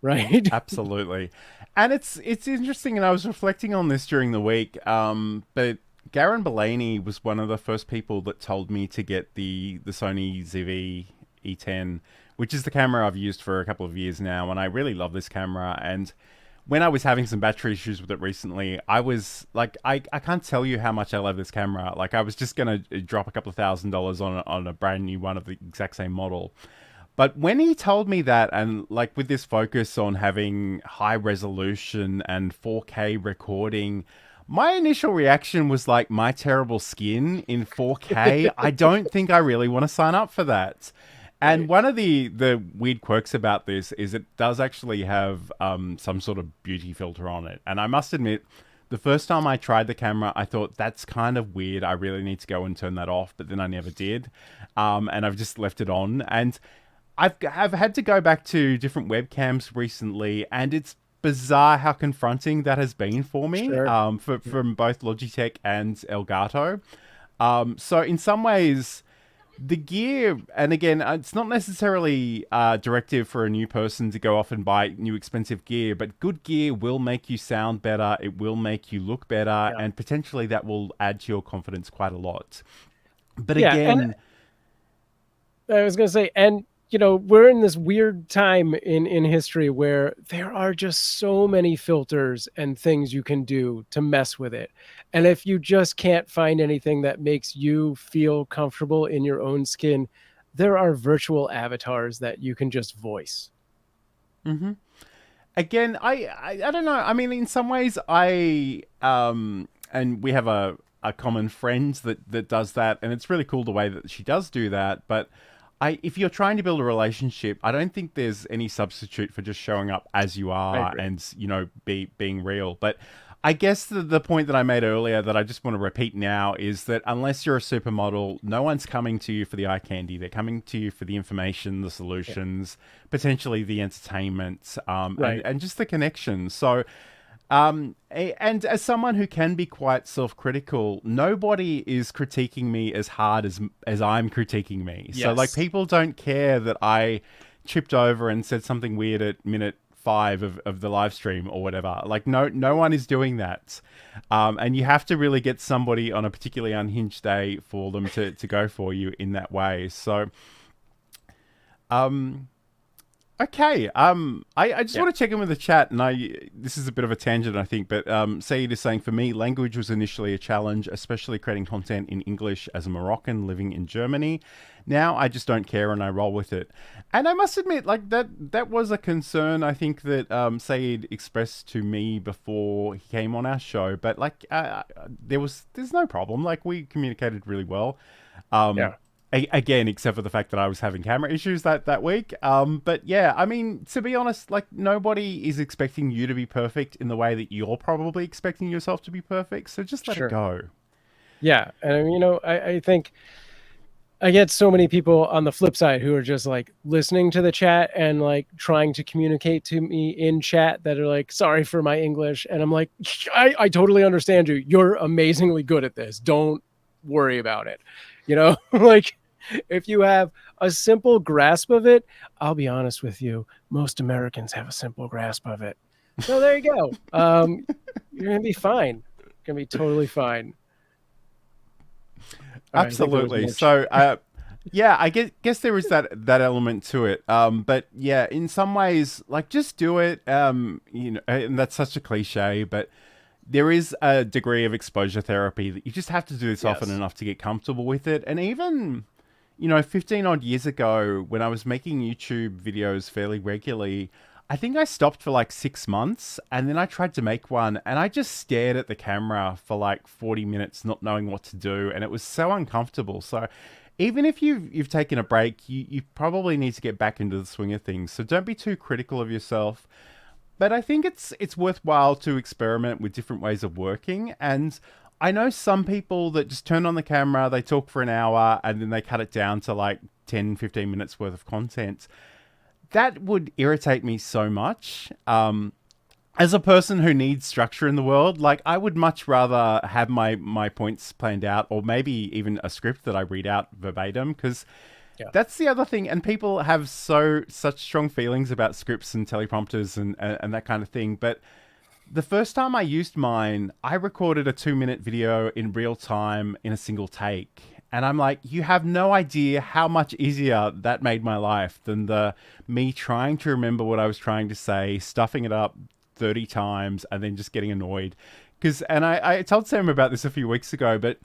S2: right?
S1: Absolutely. And it's interesting, and I was reflecting on this during the week, but Garen Bellany was one of the first people that told me to get the Sony ZV E10, which is the camera I've used for a couple of years now, and I really love this camera. And when I was having some battery issues with it recently, I was like, I can't tell you how much I love this camera. Like, I was just going to drop a couple of $1,000s on a brand new one of the exact same model. But when he told me that, and like with this focus on having high resolution and 4K recording, my initial reaction was like, my terrible skin in 4K. I don't think I really want to sign up for that. And one of the weird quirks about this is it does actually have some sort of beauty filter on it. And I must admit, the first time I tried the camera, I thought that's kind of weird. I really need to go and turn that off, but then I never did. And I've just left it on. And I've had to go back to different webcams recently, and it's bizarre how confronting that has been for me,
S2: Sure.
S1: from both Logitech and Elgato. So in some ways, the gear, and again, it's not necessarily directive for a new person to go off and buy new expensive gear, but good gear will make you sound better, it will make you look better, and potentially that will add to your confidence quite a lot. But again...
S2: I was going to say, and you know, we're in this weird time in history where there are just so many filters and things you can do to mess with it. And if you just can't find anything that makes you feel comfortable in your own skin, there are virtual avatars that you can just voice.
S1: Mm-hmm. Again, I don't know. I mean, in some ways, and we have a common friend that does that, and it's really cool the way that she does do that. But if you're trying to build a relationship, I don't think there's any substitute for just showing up as you are and, you know, being real. But I guess the point that I made earlier that I just want to repeat now is that unless you're a supermodel, no one's coming to you for the eye candy. They're coming to you for the information, the solutions, potentially the entertainment, and just the connection. So, and as someone who can be quite self-critical, nobody is critiquing me as hard as I'm critiquing me.
S2: Yes.
S1: So like people don't care that I tripped over and said something weird at minute 5 of the live stream or whatever. Like no one is doing that. And you have to really get somebody on a particularly unhinged day for them to go for you in that way. So, okay. I just want to check in with the chat, and this is a bit of a tangent, I think, but Saeed is saying, for me, language was initially a challenge, especially creating content in English as a Moroccan living in Germany. Now I just don't care and I roll with it. And I must admit, like that was a concern I think that Saeed expressed to me before he came on our show. But like there's no problem. Like we communicated really well. Again, except for the fact that I was having camera issues that week. But yeah, I mean, to be honest, like nobody is expecting you to be perfect in the way that you're probably expecting yourself to be perfect. So just let it go.
S2: Yeah. And you know, I think I get so many people on the flip side who are just like listening to the chat and like trying to communicate to me in chat that are like, sorry for my English. And I'm like, I totally understand you. You're amazingly good at this. Don't worry about it. You know, like if you have a simple grasp of it, I'll be honest with you, most Americans have a simple grasp of it. So there you go. You're going to be fine. You're going to be totally fine.
S1: Absolutely. So, yeah, I guess there is that element to it. But yeah, in some ways, like just do it. You know, and that's such a cliche, but there is a degree of exposure therapy that you just have to do this often enough to get comfortable with it. And even, you know, 15 odd years ago, when I was making YouTube videos fairly regularly, I think I stopped for like 6 months, and then I tried to make one, and I just stared at the camera for like 40 minutes, not knowing what to do, and it was so uncomfortable. So even if you've taken a break, you probably need to get back into the swing of things. So don't be too critical of yourself. But I think it's worthwhile to experiment with different ways of working. And I know some people that just turn on the camera, they talk for an hour, and then they cut it down to like 10, 15 minutes worth of content. That would irritate me so much. As a person who needs structure in the world, like I would much rather have my points planned out, or maybe even a script that I read out verbatim, because that's the other thing. And people have such strong feelings about scripts and teleprompters and that kind of thing. But the first time I used mine, I recorded a 2-minute video in real time in a single take. And I'm like, you have no idea how much easier that made my life than me trying to remember what I was trying to say, stuffing it up 30 times, and then just getting annoyed. And I told Sam about this a few weeks ago, but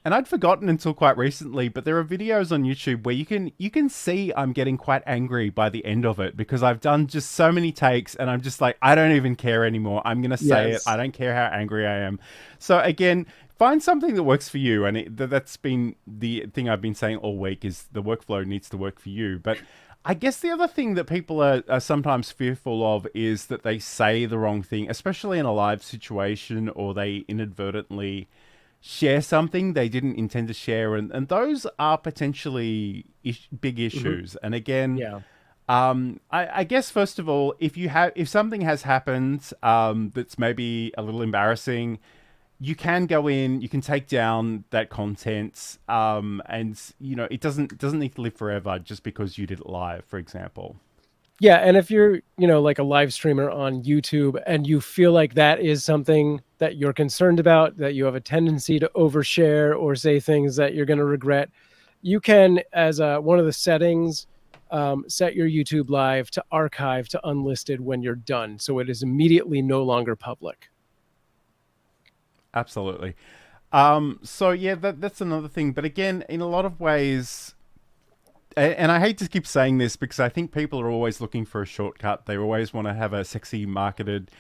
S1: And I'd forgotten until quite recently, but there are videos on YouTube where you can see I'm getting quite angry by the end of it because I've done just so many takes and I'm just like, I don't even care anymore. I'm going to say it. I don't care how angry I am. So again, find something that works for you. And that's been the thing I've been saying all week is the workflow needs to work for you. But I guess the other thing that people are sometimes fearful of is that they say the wrong thing, especially in a live situation, or they inadvertently share something they didn't intend to share, and those are potentially big issues. And again, I guess first of all, if something has happened that's maybe a little embarrassing, you can go in, you can take down that content, and it doesn't need to live forever just because you did it live, for example.
S2: Yeah, and if you're, like a live streamer on YouTube and you feel like that is something that you're concerned about, that you have a tendency to overshare or say things that you're going to regret, you can, as one of the settings, set your YouTube live to archive to unlisted when you're done, so it is immediately no longer public.
S1: Absolutely. So yeah, that's another thing. But again, in a lot of ways, and I hate to keep saying this because I think people are always looking for a shortcut. They always want to have a sexy marketed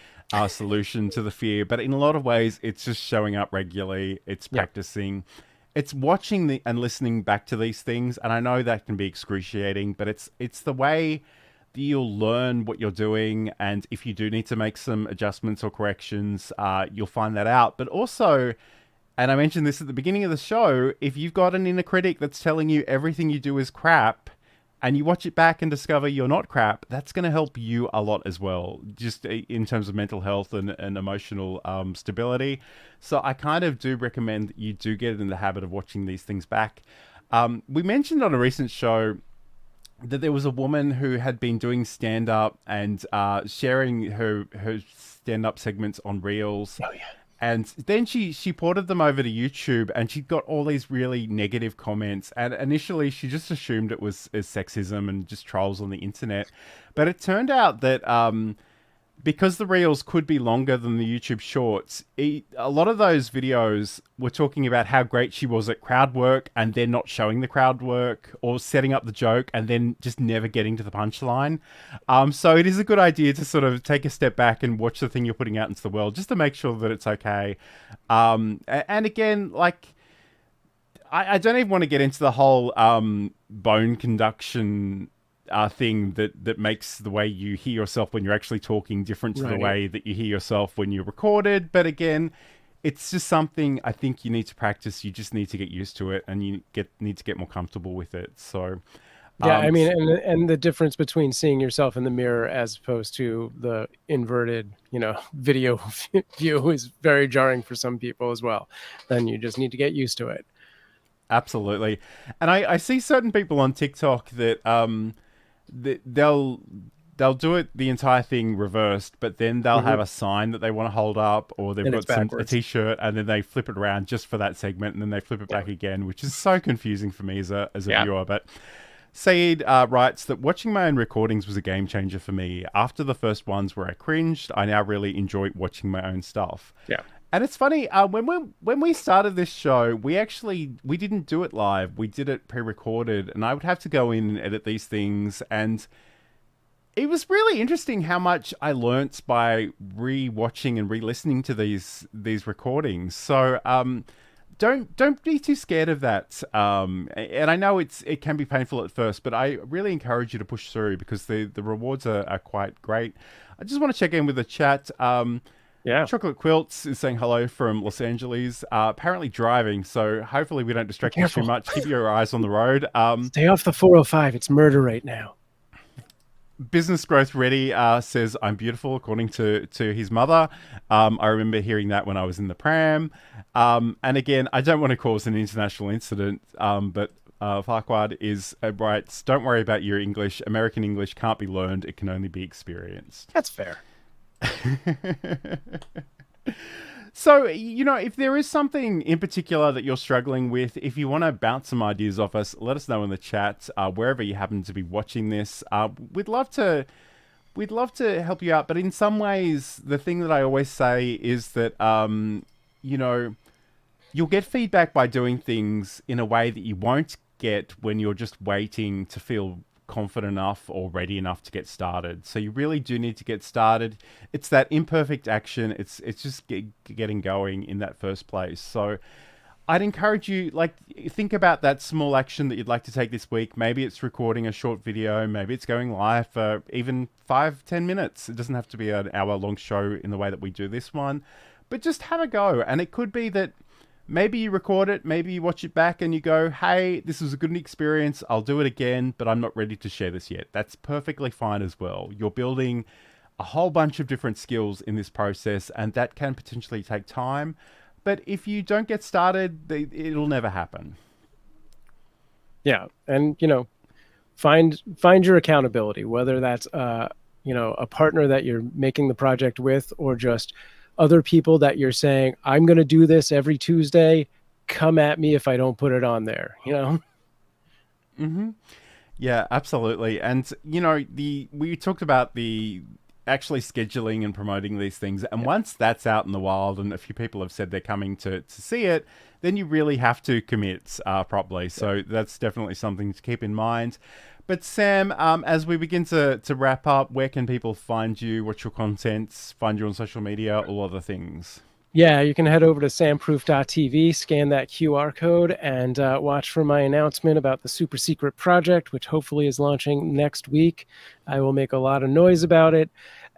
S1: solution to the fear. But in a lot of ways, it's just showing up regularly. It's practicing. It's watching and listening back to these things. And I know that can be excruciating, but it's the way that you'll learn what you're doing. And if you do need to make some adjustments or corrections, you'll find that out. But also, and I mentioned this at the beginning of the show, if you've got an inner critic that's telling you everything you do is crap, and you watch it back and discover you're not crap, that's going to help you a lot as well, just in terms of mental health and emotional stability. So I kind of do recommend that you do get in the habit of watching these things back. We mentioned on a recent show that there was a woman who had been doing stand-up and sharing her stand-up segments on Reels. Oh, yeah. And then she ported them over to YouTube, and she got all these really negative comments. And initially, she just assumed it was sexism and just trolls on the internet. But it turned out that because the Reels could be longer than the YouTube Shorts, a lot of those videos were talking about how great she was at crowd work and then not showing the crowd work, or setting up the joke and then just never getting to the punchline. So it is a good idea to sort of take a step back and watch the thing you're putting out into the world just to make sure that it's okay. And again, like, I don't even want to get into the whole bone conduction thing that makes the way you hear yourself when you're actually talking different to the way that you hear yourself when you're recorded. But again, it's just something I think you need to practice. You just need to get used to it, and you need to get more comfortable with it. So
S2: yeah, I mean, and the difference between seeing yourself in the mirror as opposed to the inverted, video view is very jarring for some people as well. Then you just need to get used to it.
S1: Absolutely. And I see certain people on TikTok that they'll do it the entire thing reversed, but then they'll have a sign that they want to hold up, or they've got a t-shirt, and then they flip it around just for that segment, and then they flip it back again, which is so confusing for me as a viewer. But Saeed writes that watching my own recordings was a game changer for me. After the first ones where I cringed, I now really enjoy watching my own stuff.
S2: Yeah.
S1: And it's funny, when we started this show, we didn't do it live. We did it pre-recorded, and I would have to go in and edit these things. And it was really interesting how much I learnt by re-watching and re-listening to these recordings. So don't be too scared of that. And I know it can be painful at first, but I really encourage you to push through because the rewards are quite great. I just want to check in with the chat. Chocolate Quilts is saying hello from Los Angeles. Apparently driving, so hopefully we don't distract you too much. Keep your eyes on the road.
S2: Stay off the 405. It's murder right now.
S1: Business Growth Ready says I'm beautiful, according to his mother. I remember hearing that when I was in the pram. And again, I don't want to cause an international incident, but Farquad writes, don't worry about your English. American English can't be learned. It can only be experienced.
S2: That's fair.
S1: So, if there is something in particular that you're struggling with, if you want to bounce some ideas off us, let us know in the chat, wherever you happen to be watching this. We'd love to help you out. But in some ways, the thing that I always say is that, you you'll get feedback by doing things in a way that you won't get when you're just waiting to feel confident enough or ready enough to get started. So you really do need to get started. It's that imperfect action. It's just getting going in that first place. So I'd encourage you, like, think about that small action that you'd like to take this week. Maybe it's recording a short video. Maybe it's going live for even 5-10 minutes. It doesn't have to be an hour-long show in the way that we do this one, but just have a go. And it could be that maybe you record it, maybe you watch it back and you go, hey, this was a good experience. I'll do it again, but I'm not ready to share this yet. That's perfectly fine as well. You're building a whole bunch of different skills in this process, and that can potentially take time. But if you don't get started, it'll never happen.
S2: Yeah. And, you know, find your accountability, whether that's, you know, a partner that you're making the project with, or just other people that you're saying, I'm going to do this every Tuesday. Come at me if I don't put it on there, you know?
S1: Mm-hmm. Yeah, absolutely. And, you know, we talked about actually scheduling and promoting these things. And once that's out in the wild and a few people have said they're coming to see it, then you really have to commit properly. So that's definitely something to keep in mind. But Sam, as we begin to wrap up, where can people find you? What's your content? Find you on social media, all other things?
S2: Yeah, you can head over to samproof.tv, scan that QR code, and watch for my announcement about the super secret project, which hopefully is launching next week. I will make a lot of noise about it.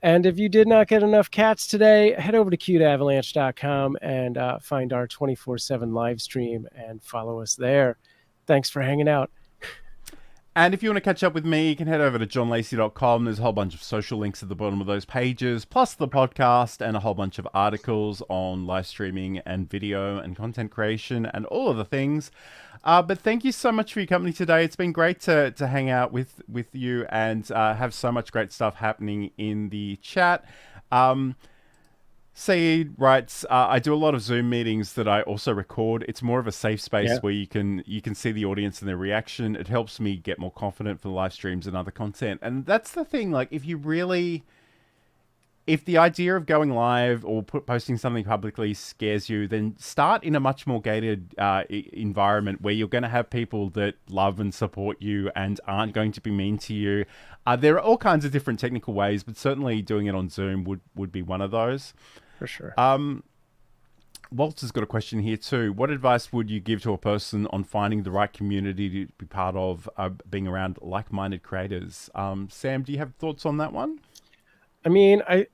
S2: And if you did not get enough cats today, head over to cuteavalanche.com and find our 24/7 live stream and follow us there. Thanks for hanging out.
S1: And if you want to catch up with me, you can head over to johnlacey.com. There's a whole bunch of social links at the bottom of those pages, plus the podcast and a whole bunch of articles on live streaming and video and content creation and all of the things. But thank you so much for your company today. It's been great to hang out with you and have so much great stuff happening in the chat. Saeed writes, I do a lot of Zoom meetings that I also record. It's more of a safe space where you can see the audience and their reaction. It helps me get more confident for the live streams and other content. And that's the thing, like, if the idea of going live or posting something publicly scares you, then start in a much more gated environment where you're going to have people that love and support you and aren't going to be mean to you. There are all kinds of different technical ways, but certainly doing it on Zoom would be one of those.
S2: For sure.
S1: Walter's got a question here too. What advice would you give to a person on finding the right community to be part of, being around like-minded creators? Sam, do you have thoughts on that one?
S2: I mean, I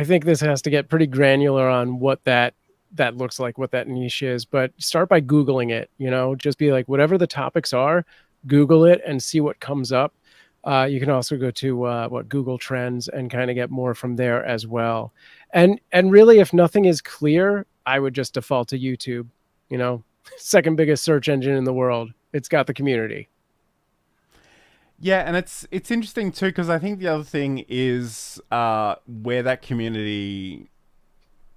S2: think this has to get pretty granular on what that looks like, what that niche is, but start by Googling it, you know, just be like, whatever the topics are, Google it and see what comes up. You can also go to Google Trends and kind of get more from there as well. And really, if nothing is clear, I would just default to YouTube, you know, second biggest search engine in the world. It's got the community.
S1: Yeah, and it's interesting too, because I think the other thing is where that community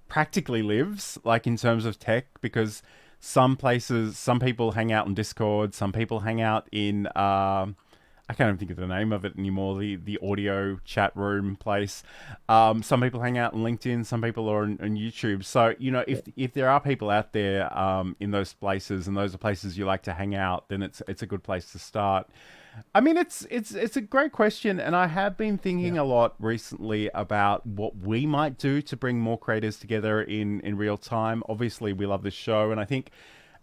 S1: practically lives, like in terms of tech, because some people hang out in Discord, some people hang out in I can't even think of the name of it anymore, the audio chat room place. Some people hang out on LinkedIn, some people are on YouTube. So, you know, if there are people out there in those places, and those are places you like to hang out, then it's a good place to start. I mean, it's a great question, and I have been thinking a lot recently about what we might do to bring more creators together in real time. Obviously, we love this show, and I think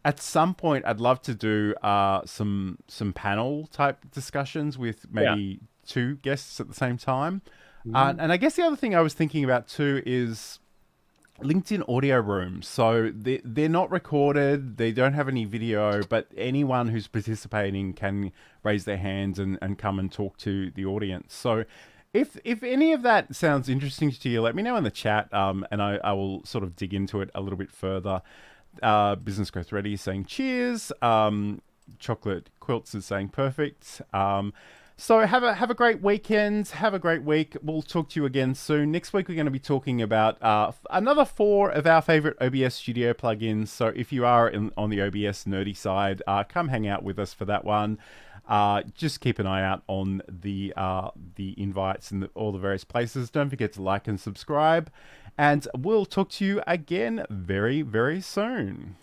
S1: at some point I'd love to do some panel type discussions with maybe two guests at the same time. And I guess the other thing I was thinking about too is LinkedIn audio rooms. So they're not recorded, they don't have any video, but anyone who's participating can raise their hands and come and talk to the audience. So if any of that sounds interesting to you, let me know in the chat, and I will sort of dig into it a little bit further. Business Growth Ready is saying cheers. Chocolate Quilts is saying perfect. So have a great weekend. Have a great week. We'll talk to you again soon. Next week, we're going to be talking about another 4 of our favorite OBS Studio plugins. So if you are on the OBS nerdy side, come hang out with us for that one. Just keep an eye out on the invites and all the various places. Don't forget to like and subscribe. And we'll talk to you again very, very soon.